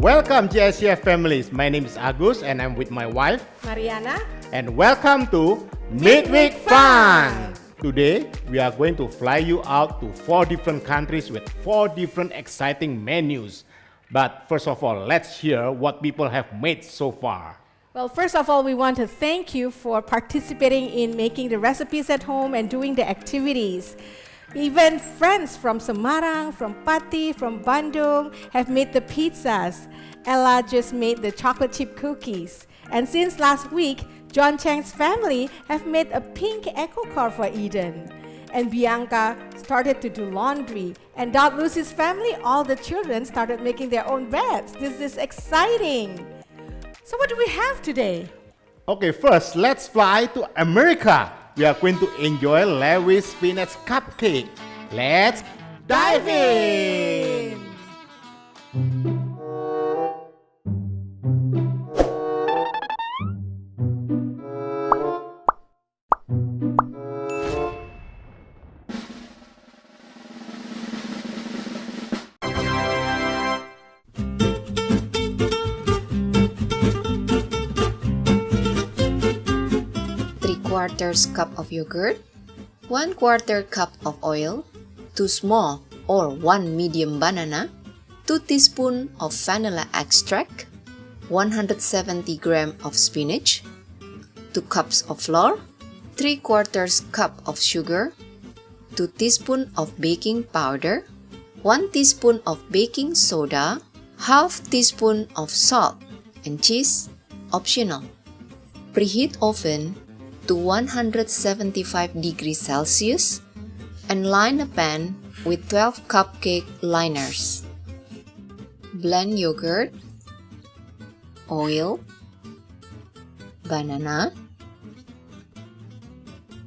Welcome GICF families. My name is Agus and I'm with my wife Mariana. and welcome to Midweek Fun. Today we are going to fly you out to 4 different countries with 4 different exciting menus. But first of all, let's hear what people have made so far. Well, first of all, we want to thank you for participating in making the recipes at home and doing the activities. Even friends from Semarang, from Pati, from Bandung have made the pizzas. Ella just made the chocolate chip cookies. And since last week, John Chang's family have made a pink echo car for Eden. And Bianca started to do laundry. And Dot Lucy's family, all the children started making their own beds. This is exciting. So what do we have today? Okay, first let's fly to America. We are going to enjoy Lewi's spinach cupcake. Let's dive in! Quarters cup of yogurt, 1/4 cup of oil, 2 small or 1 medium banana, 2 teaspoons of vanilla extract, 170 gram of spinach, 2 cups of flour, 3/4 cup of sugar, 2 teaspoons of baking powder, 1 teaspoon of baking soda, half teaspoon of salt, and cheese optional. Preheat oven to 175 degrees Celsius and line a pan with 12 cupcake liners. Blend yogurt, oil, banana,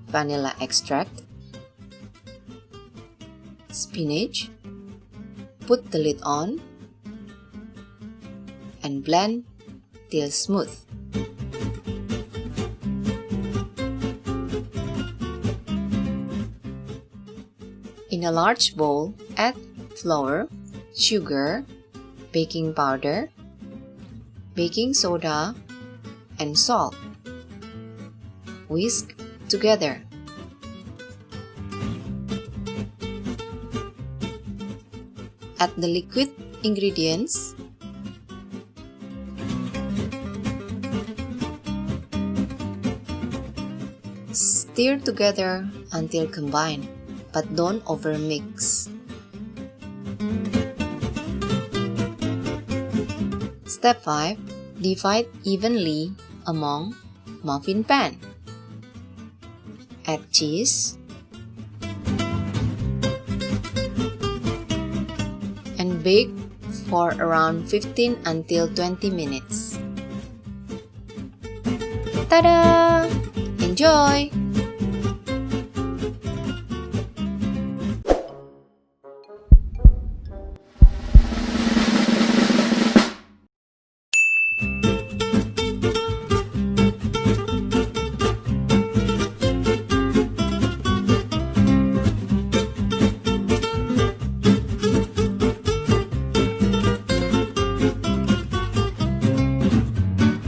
vanilla extract, spinach, put the lid on, and blend till smooth. In a large bowl, add flour, sugar, baking powder, baking soda, and salt. Whisk together. Add the liquid ingredients. Stir together until combined, but don't overmix. Step 5. Divide evenly among muffin pan. Add cheese and bake for around 15 until 20 minutes. Ta-da! Enjoy!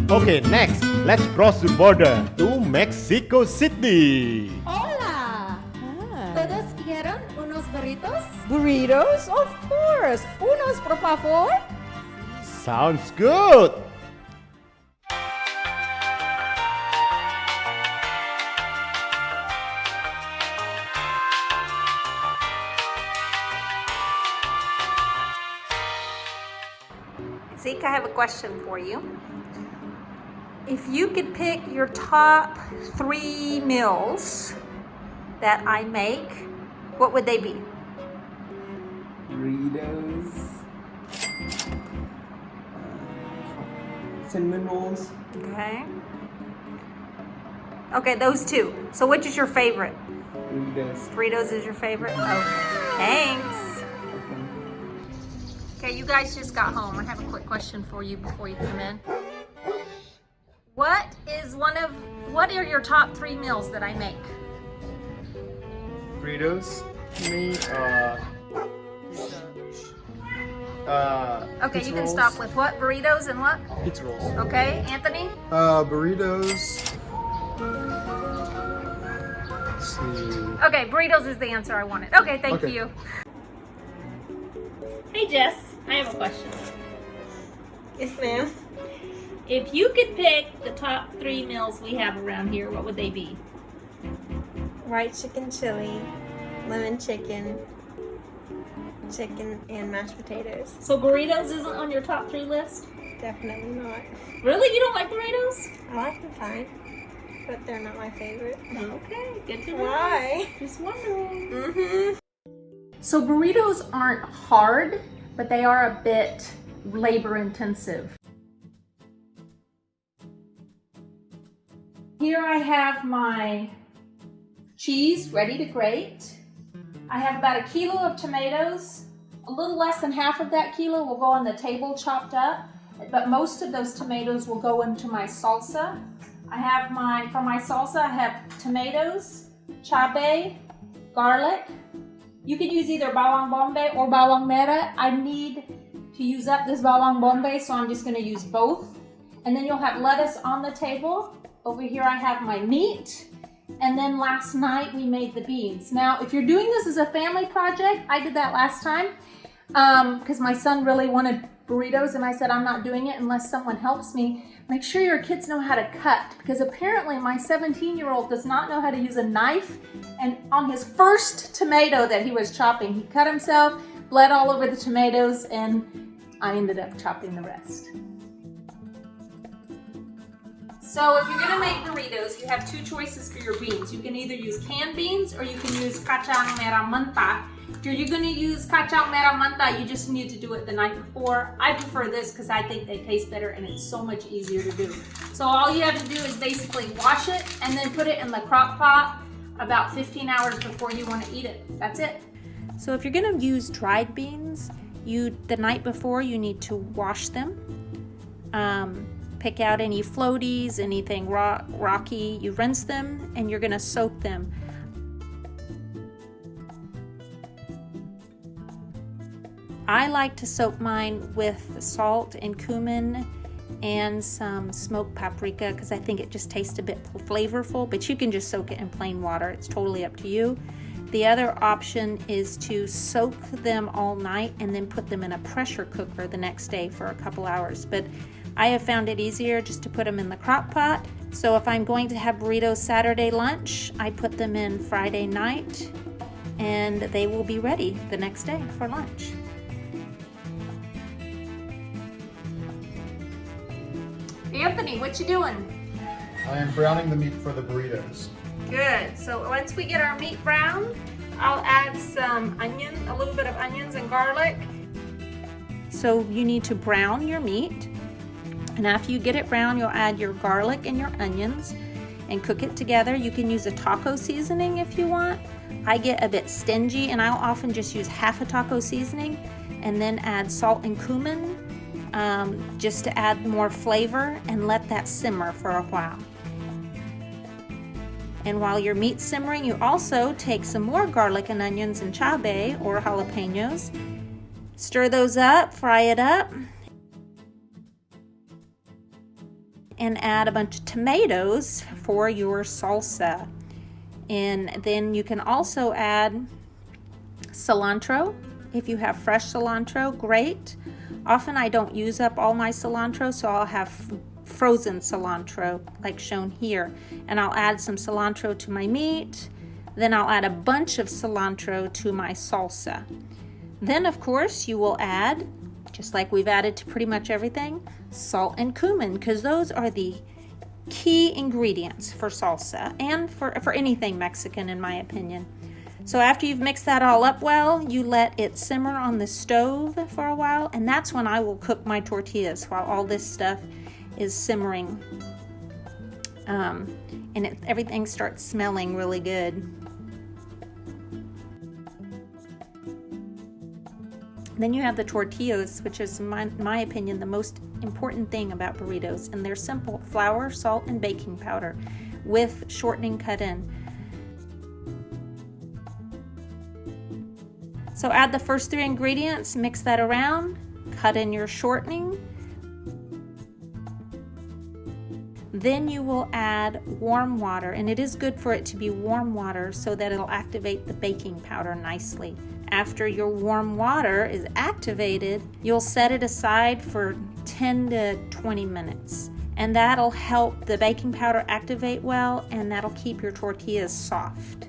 Okay, next, let's cross the border to Mexico City. Hola. ¿Todos quieren unos burritos? Burritos? Of course. Unos, por favor. Sounds good. Zeke, I have a question for you. If you could pick your top 3 meals that I make, what would they be? Doritos, cinnamon rolls. Okay. Okay, those 2. So which is your favorite? Doritos. Doritos is your favorite? Okay. Thanks. Okay, you guys just got home. I have a quick question for you before you come in. What are your top 3 meals that I make? Doritos. Me, Okay, pizza you can rolls. stop with what? Burritos and what? Pizza rolls. Okay, Anthony? Burritos. Let's see. Okay, burritos is the answer I wanted. Okay, thank Okay. you. Hey Jess, I have a question. Yes, ma'am. If you could pick the top 3 meals we have around here, what would they be? White chicken chili, lemon chicken, chicken and mashed potatoes. So burritos isn't on your top 3 list? Definitely not. Really? You don't like burritos? I like them fine, but they're not my favorite. Okay, good to know. Why? Just wondering. Mm-hmm. So burritos aren't hard, but they are a bit labor intensive. Here I have my cheese ready to grate. I have about 1 kilo of tomatoes. A little less than half of that kilo will go on the table chopped up, but most of those tomatoes will go into my salsa. For my salsa, I have tomatoes, chabe, garlic. You can use either bawang bombay or bawang merah. I need to use up this bawang bombay, so I'm just gonna use both. And then you'll have lettuce on the table. Over here I have my meat. And then last night we made the beans. Now, if you're doing this as a family project, I did that last time because my son really wanted burritos and I said I'm not doing it unless someone helps me. Make sure your kids know how to cut, because apparently my 17-year-old does not know how to use a knife, and on his first tomato that he was chopping, he cut himself, bled all over the tomatoes, and I ended up chopping the rest. So if you're gonna make burritos, you have 2 choices for your beans. You can either use canned beans or you can use kacang merah mentah. If you're gonna use kacang merah mentah, you just need to do it the night before. I prefer this because I think they taste better and it's so much easier to do. So all you have to do is basically wash it and then put it in the crock pot about 15 hours before you want to eat it. That's it. So if you're gonna use dried beans, the night before you need to wash them. Pick out any floaties, anything rocky. You rinse them and you're gonna soak them. I like to soak mine with salt and cumin and some smoked paprika because I think it just tastes a bit flavorful, but you can just soak it in plain water. It's totally up to you. The other option is to soak them all night and then put them in a pressure cooker the next day for a couple hours. But I have found it easier just to put them in the crock pot. So if I'm going to have burritos Saturday lunch, I put them in Friday night and they will be ready the next day for lunch. Anthony, what you doing? I am browning the meat for the burritos. Good. So once we get our meat browned, I'll add some a little bit of onions and garlic. So you need to brown your meat, and after you get it brown, you'll add your garlic and your onions and cook it together. You can use a taco seasoning if you want. I get a bit stingy and I'll often just use half a taco seasoning and then add salt and cumin just to add more flavor and let that simmer for a while. And while your meat's simmering, you also take some more garlic and onions and chabe or jalapenos. Stir those up, fry it up, and add a bunch of tomatoes for your salsa. And then you can also add cilantro. If you have fresh cilantro, great. Often I don't use up all my cilantro, so I'll have frozen cilantro like shown here, and I'll add some cilantro to my meat. Then I'll add a bunch of cilantro to my salsa. Then of course you will add, just like we've added to pretty much everything, salt and cumin, because those are the key ingredients for salsa and for anything Mexican in my opinion. So after you've mixed that all up well, you let it simmer on the stove for a while, and that's when I will cook my tortillas while all this stuff is simmering. And everything starts smelling really good. Then you have the tortillas, which is, in my opinion, the most important thing about burritos. And they're simple: flour, salt, and baking powder with shortening cut in. So add the first 3 ingredients, mix that around, cut in your shortening. Then you will add warm water, and it is good for it to be warm water so that it'll activate the baking powder nicely. After your warm water is activated, you'll set it aside for 10 to 20 minutes. And that'll help the baking powder activate well, and that'll keep your tortillas soft.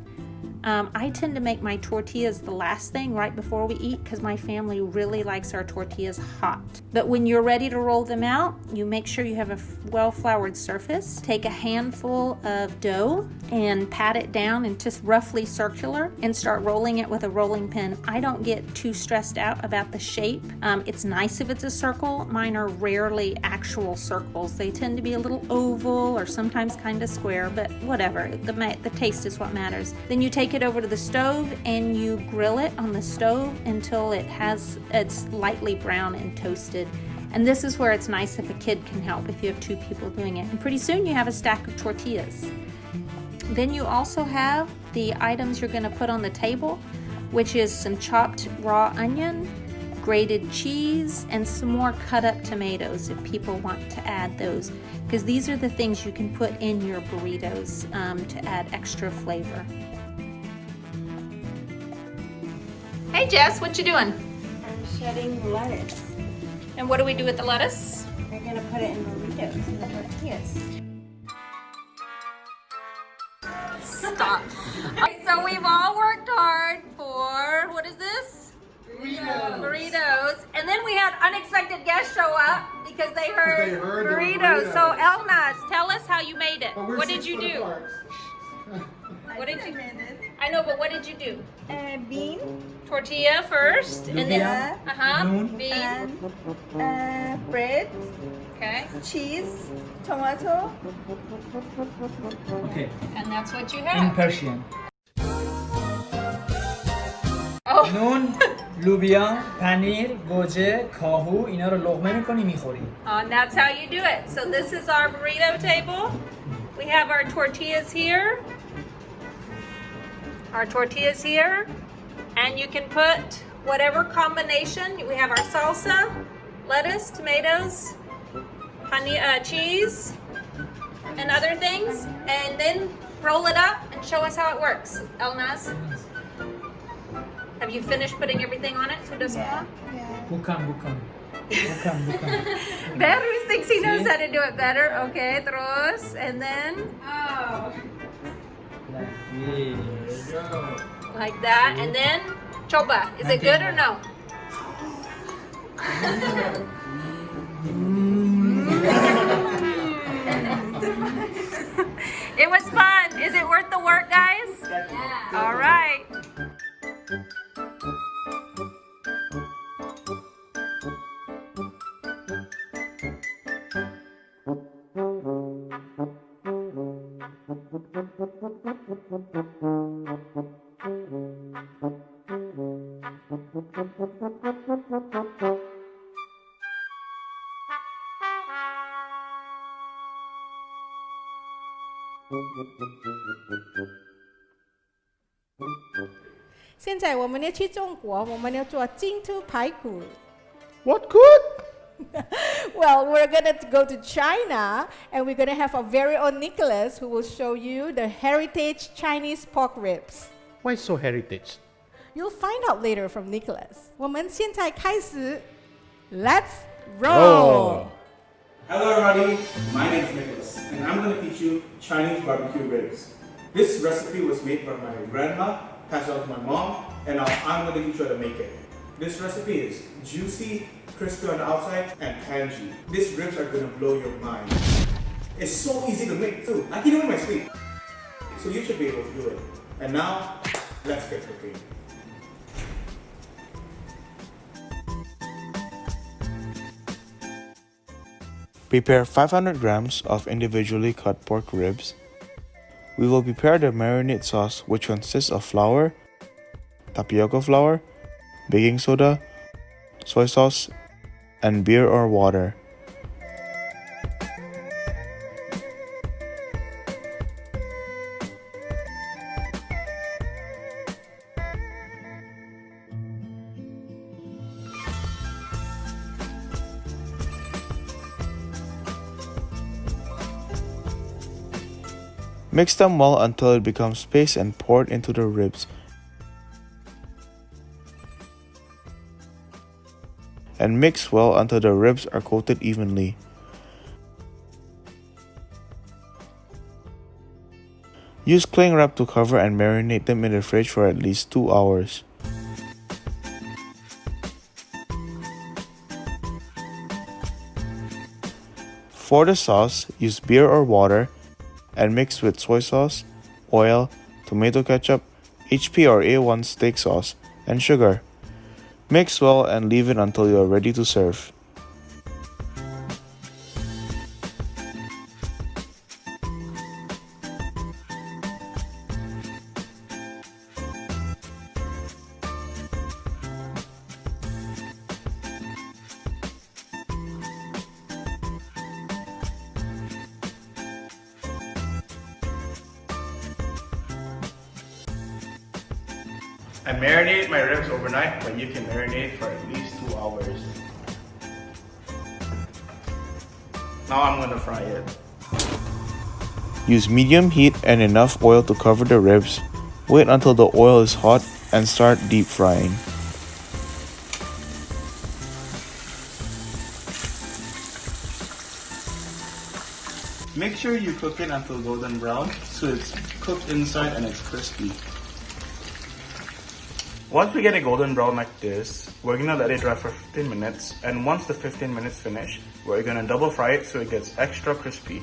I tend to make my tortillas the last thing right before we eat because my family really likes our tortillas hot. But when you're ready to roll them out, you make sure you have a well-floured surface. Take a handful of dough and pat it down into roughly circular and start rolling it with a rolling pin. I don't get too stressed out about the shape. It's nice if it's a circle. Mine are rarely actual circles. They tend to be a little oval or sometimes kind of square, but whatever. The taste is what matters. Then you take it over to the stove and you grill it on the stove until it's lightly brown and toasted. And this is where it's nice if a kid can help, if you have two people doing it. And pretty soon you have a stack of tortillas. Then you also have the items you're going to put on the table, which is some chopped raw onion, grated cheese, and some more cut up tomatoes if people want to add those, because these are the things you can put in your burritos to add extra flavor. Hey Jess, what you doing? I'm shredding lettuce. And what do we do with the lettuce? We're gonna put it in burritos in the tortillas. Stop. Okay, so we've all worked hard for, what is this? Burritos. And then we had unexpected guests show up because they heard burritos. So Elmas, tell us how you made it. What did you do? What did you? I know, but what did you do? Bean, Tortilla first, and then bean. and bread, Okay, cheese, tomato. Okay, and that's what you in have. Persian. Oh, نون، لوبیا، پنیر، گوجه، کاهو اینا رو لقمه میکنی میخوری. and that's how you do it. So this is our burrito table. We have our tortillas here. Our tortillas here. And you can put whatever combination. We have our salsa, lettuce, tomatoes, honey, cheese, and other things. And then roll it up and show us how it works. Elnaz, have you finished putting everything on it? Yeah. بوکم. Beru thinks he knows how to do it better. Okay, terus. And then, like that. And then, choba. Is it good or no? It was fun. Is it worth the work, guys? Yeah. All right.现在我们要去中国，我们要做金兔排骨。 What good? Well, we're gonna go to China, and we're gonna have our very own Nicholas, who will show you the heritage Chinese pork ribs. Why so heritage? You'll find out later from Nicholas. 我们现在开始 Let's roll. Roll. Hello everybody, my name is Nicholas and I'm going to teach you Chinese barbecue ribs. This recipe was made by my grandma, passed on to my mom, and now I'm going to teach you how to make it. This recipe is juicy, crispy on the outside, and tangy. These ribs are going to blow your mind. It's so easy to make too. I can do it in my sleep. So you should be able to do it. And now, let's get cooking. Prepare 500 grams of individually cut pork ribs. We will prepare the marinade sauce, which consists of flour, tapioca flour, baking soda, soy sauce, and beer or water. Mix them well until it becomes paste and pour it into the ribs. And mix well until the ribs are coated evenly. Use cling wrap to cover and marinate them in the fridge for at least 2 hours. For the sauce, use beer or water and mix with soy sauce, oil, tomato ketchup, HP or A1 steak sauce, and sugar. Mix well and leave it until you are ready to serve. I marinate my ribs overnight, but you can marinate for at least 2 hours. Now I'm gonna fry it. Use medium heat and enough oil to cover the ribs. Wait until the oil is hot and start deep frying. Make sure you cook it until golden brown so it's cooked inside and it's crispy. Once we get a golden brown like this, we're gonna let it dry for 15 minutes, and once the 15 minutes finish, we're gonna double fry it so it gets extra crispy.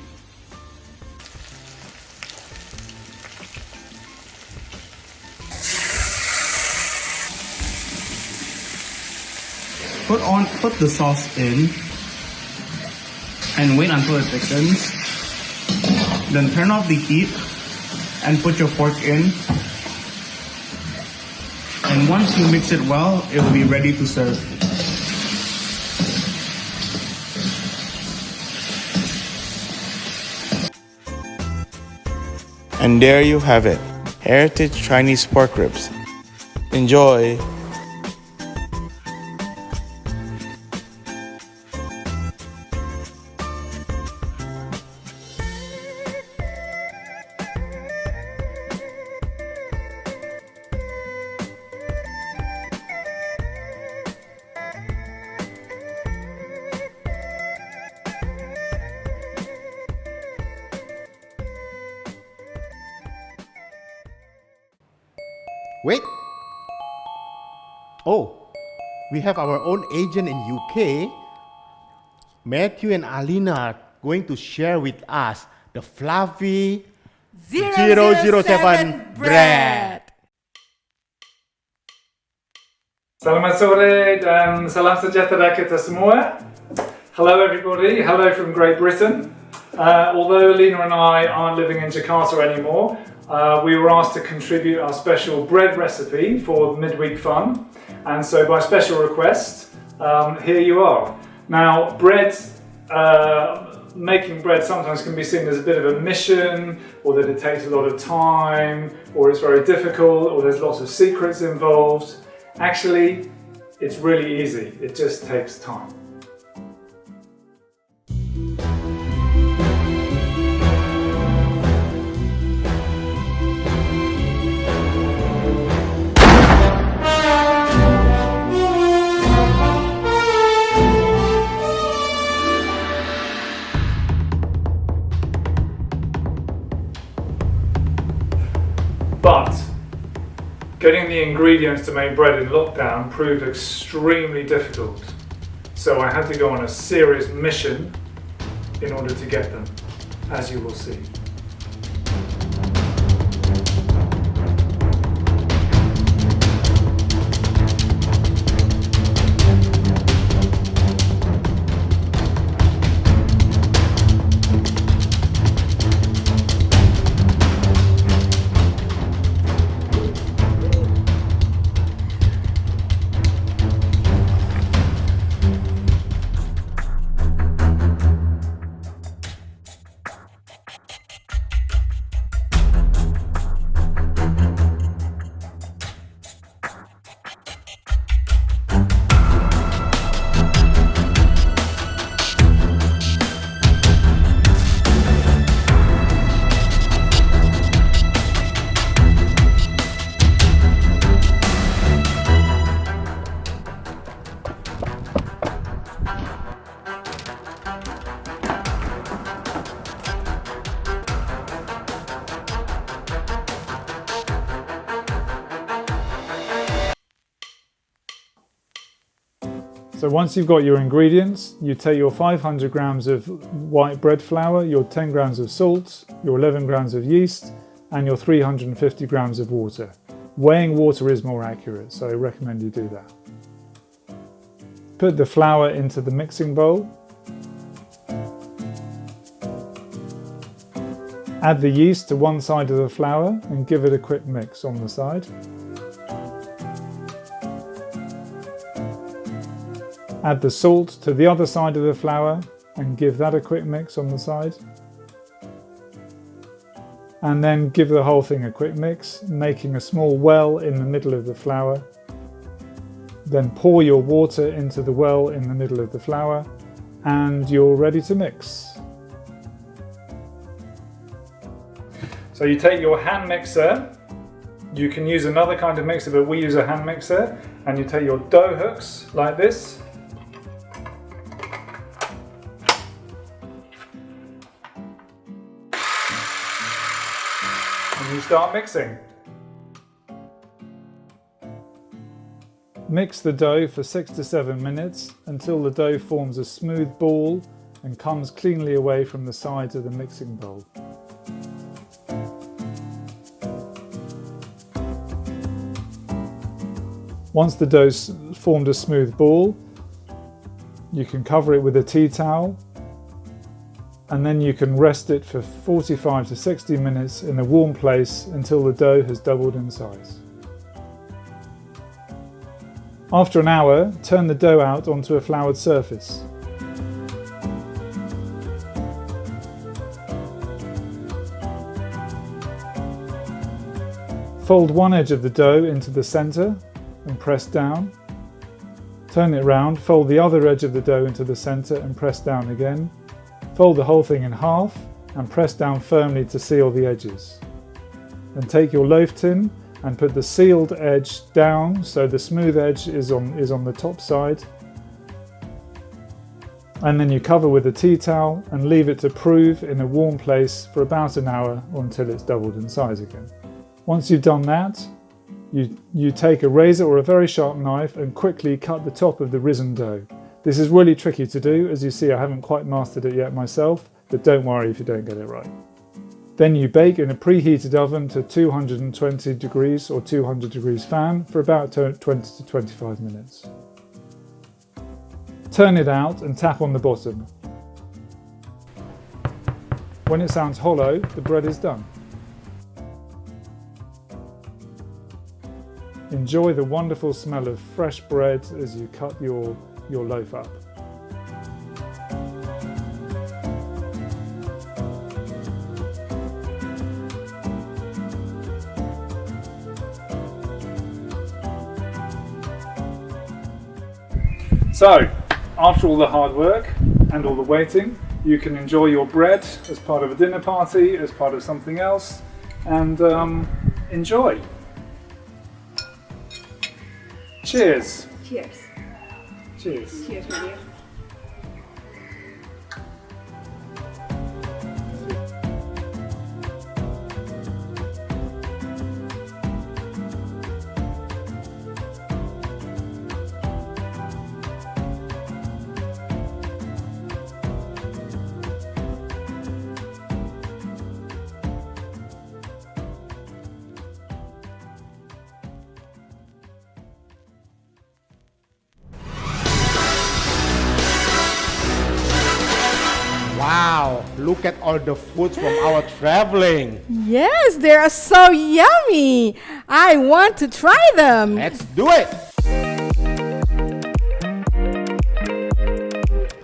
Put the sauce in and wait until it thickens. Then turn off the heat and put your pork in. And once you mix it well, it will be ready to serve. And there you have it, heritage Chinese pork ribs. Enjoy! Wait. Oh, we have our own agent in UK. Matthew and Alina are going to share with us the fluffy 007 bread. Selamat sore dan salam sejahtera kita semua. Hello everybody, hello from Great Britain. Although Alina and I aren't living in Jakarta anymore, we were asked to contribute our special bread recipe for Midweek Fun, and so by special request, here you are. Now, making bread sometimes can be seen as a bit of a mission, or that it takes a lot of time, or it's very difficult, or there's lots of secrets involved. Actually, it's really easy. It just takes time. But getting the ingredients to make bread in lockdown proved extremely difficult. So I had to go on a serious mission in order to get them, as you will see. So once you've got your ingredients, you take your 500 grams of white bread flour, your 10 grams of salt, your 11 grams of yeast, and your 350 grams of water. Weighing water is more accurate, so I recommend you do that. Put the flour into the mixing bowl. Add the yeast to one side of the flour and give it a quick mix on the side. Add the salt to the other side of the flour and give that a quick mix on the side. And then give the whole thing a quick mix, making a small well in the middle of the flour. Then pour your water into the well in the middle of the flour and you're ready to mix. So you take your hand mixer, you can use another kind of mixer, but we use a hand mixer, and you take your dough hooks like this. And you start mixing. Mix the dough for 6 to 7 minutes until the dough forms a smooth ball and comes cleanly away from the sides of the mixing bowl. Once the dough's formed a smooth ball, you can cover it with a tea towel and then you can rest it for 45 to 60 minutes in a warm place until the dough has doubled in size. After an hour, turn the dough out onto a floured surface. Fold one edge of the dough into the center and press down. Turn it round, fold the other edge of the dough into the center and press down again. Fold the whole thing in half and press down firmly to seal the edges. Then take your loaf tin and put the sealed edge down so the smooth edge is on the top side. And then you cover with a tea towel and leave it to prove in a warm place for about an hour or until it's doubled in size again. Once you've done that, you take a razor or a very sharp knife and quickly cut the top of the risen dough. This is really tricky to do. As you see, I haven't quite mastered it yet myself, but don't worry if you don't get it right. Then you bake in a preheated oven to 220 degrees or 200 degrees fan for about 20 to 25 minutes. Turn it out and tap on the bottom. When it sounds hollow, the bread is done. Enjoy the wonderful smell of fresh bread as you cut your loaf up. So, after all the hard work and all the waiting, you can enjoy your bread as part of a dinner party, as part of something else, and enjoy. Cheers. Cheers. Cheers. Cheers, my dear. Wow, look at all the foods from our traveling. Yes, they are so yummy. I want to try them. Let's do it.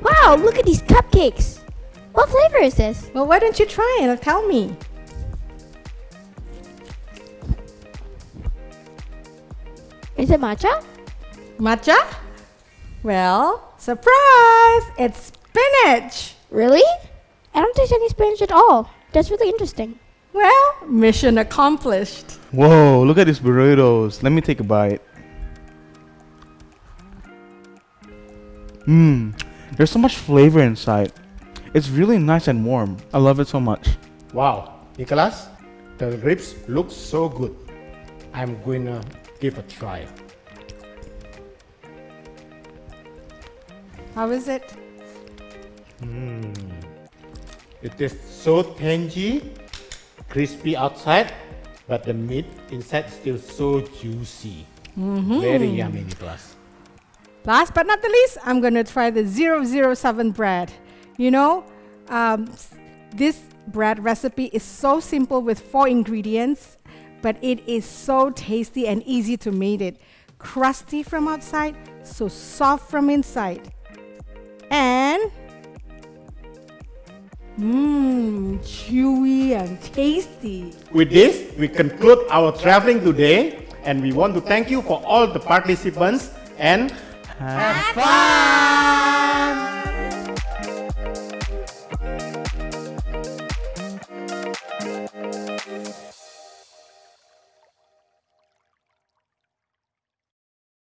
Wow, look at these cupcakes. What flavor is this? Well, why don't you try it and tell me? Is it matcha? Matcha? Well, surprise! It's spinach. Really? I don't taste any spinach at all. That's really interesting. Well, mission accomplished. Whoa, look at these burritos. Let me take a bite. There's so much flavor inside. It's really nice and warm. I love it so much. Wow, Nicholas, the ribs look so good. I'm going to give a try. How is it? It is so tangy, crispy outside, but the meat inside still so juicy. Very yummy, Nicholas. Last but not the least, I'm going to try the 007 bread. You know, this bread recipe is so simple with 4 ingredients, but it is so tasty and easy to make it. Crusty from outside, so soft from inside. And chewy and tasty. With this, we conclude our traveling today, and we want to thank you for all the participants and have fun!